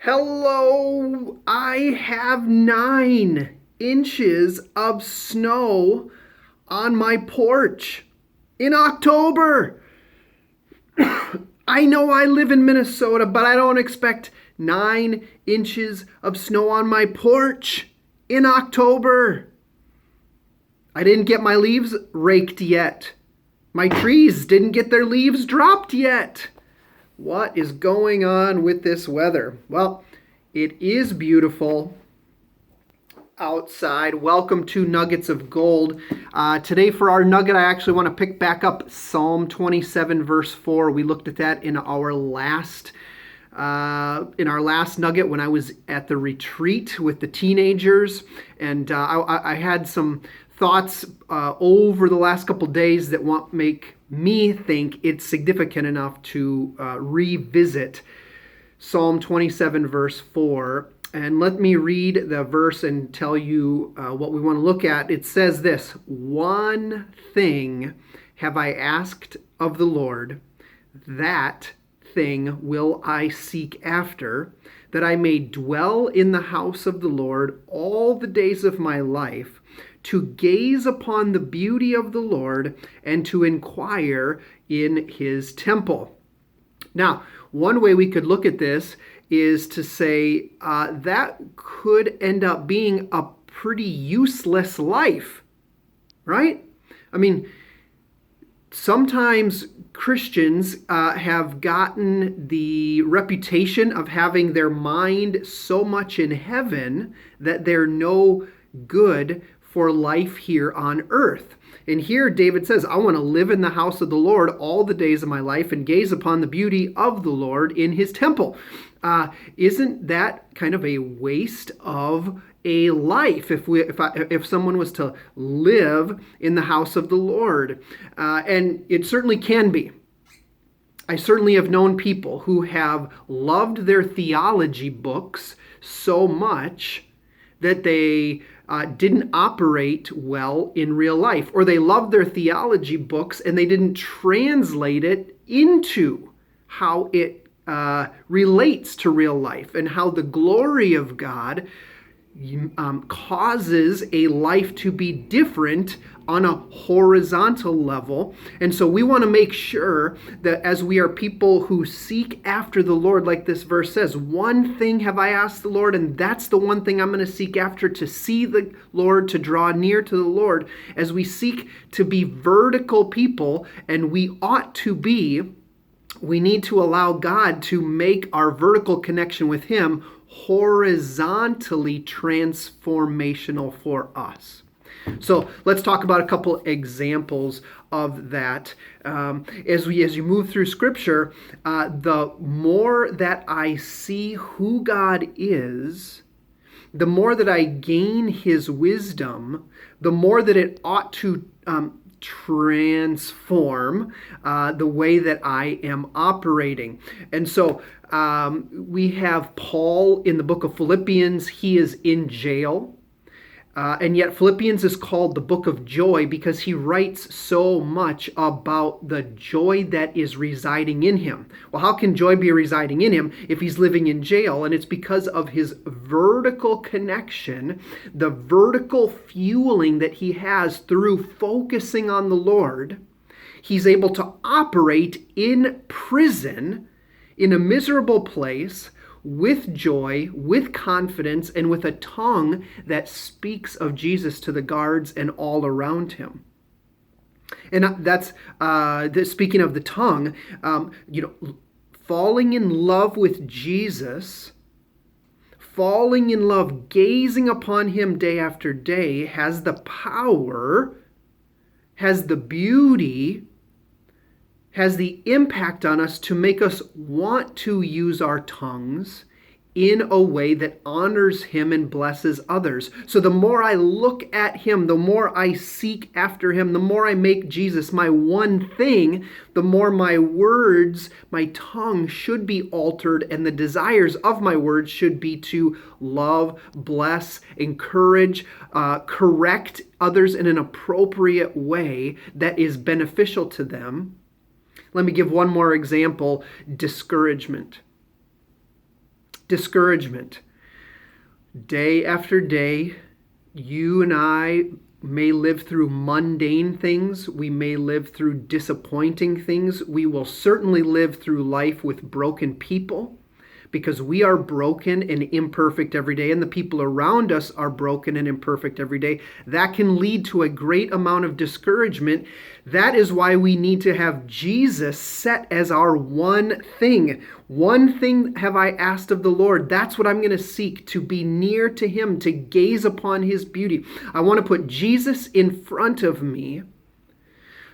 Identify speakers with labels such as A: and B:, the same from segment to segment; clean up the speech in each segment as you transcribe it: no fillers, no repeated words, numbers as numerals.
A: Hello, I have 9 inches of snow on my porch in October. I know I live in Minnesota, but I don't expect 9 inches of snow on my porch in October. I didn't get my leaves raked yet. My trees didn't get their leaves dropped yet. What is going on with this weather? Well, it is beautiful outside. Welcome to Nuggets of Gold. Today for our nugget, I actually want to pick back up Psalm 27, verse 4. We looked at that in our last nugget when I was at the retreat with the teenagers, and I had some thoughts over the last couple days that make me think it's significant enough to revisit Psalm 27, verse 4. And let me read the verse and tell you what we want to look at. It says this: "One thing have I asked of the Lord, that thing will I seek after, that I may dwell in the house of the Lord all the days of my life, to gaze upon the beauty of the Lord and to inquire in his temple." Now, one way we could look at this is to say that could end up being a pretty useless life, right? I mean, sometimes Christians have gotten the reputation of having their mind so much in heaven that they're no good for life here on earth. And here David says, I want to live in the house of the Lord all the days of my life and gaze upon the beauty of the Lord in his temple. Isn't that kind of a waste of a life if someone was to live in the house of the Lord? And it certainly can be. I certainly have known people who have loved their theology books so much that they didn't operate well in real life, or they loved their theology books and they didn't translate it into how it relates to real life and how the glory of God causes a life to be different on a horizontal level. And so we want to make sure that as we are people who seek after the Lord, like this verse says, one thing have I asked the Lord, and that's the one thing I'm going to seek after, to see the Lord, to draw near to the Lord. As we seek to be vertical people, and we ought to be, we need to allow God to make our vertical connection with him horizontally transformational for us. So let's talk about a couple examples of that. As you move through Scripture, the more that I see who God is, the more that I gain his wisdom, the more that it ought to transform the way that I am operating. And so we have Paul in the book of Philippians. He is in jail. And yet Philippians is called the book of joy because he writes so much about the joy that is residing in him. Well, how can joy be residing in him if he's living in jail? And it's because of his vertical connection, the vertical fueling that he has through focusing on the Lord. He's able to operate in prison, in a miserable place, with joy, with confidence, and with a tongue that speaks of Jesus to the guards and all around him. And that's speaking of the tongue, falling in love with Jesus, falling in love, gazing upon him day after day, has the power, has the beauty, has the impact on us to make us want to use our tongues in a way that honors him and blesses others. So the more I look at him, the more I seek after him, the more I make Jesus my one thing, the more my words, my tongue should be altered, and the desires of my words should be to love, bless, encourage, correct others in an appropriate way that is beneficial to them. Let me give one more example: discouragement. Discouragement. Day after day, you and I may live through mundane things. We may live through disappointing things. We will certainly live through life with broken people, because we are broken and imperfect every day, and the people around us are broken and imperfect every day. That can lead to a great amount of discouragement. That is why we need to have Jesus set as our one thing. One thing have I asked of the Lord. That's what I'm going to seek, to be near to him, to gaze upon his beauty. I want to put Jesus in front of me,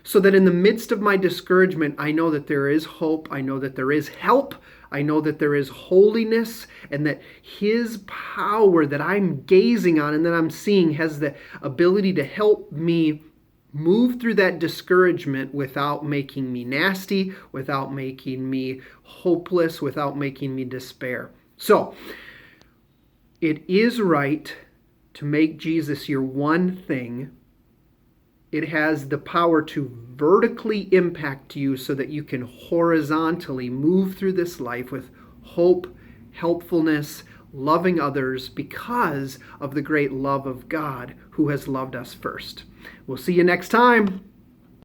A: so that in the midst of my discouragement, I know that there is hope. I know that there is help. I know that there is holiness, and that his power that I'm gazing on and that I'm seeing has the ability to help me move through that discouragement without making me nasty, without making me hopeless, without making me despair. So, it is right to make Jesus your one thing. It has the power to vertically impact you so that you can horizontally move through this life with hope, helpfulness, loving others, because of the great love of God who has loved us first. We'll see you next time.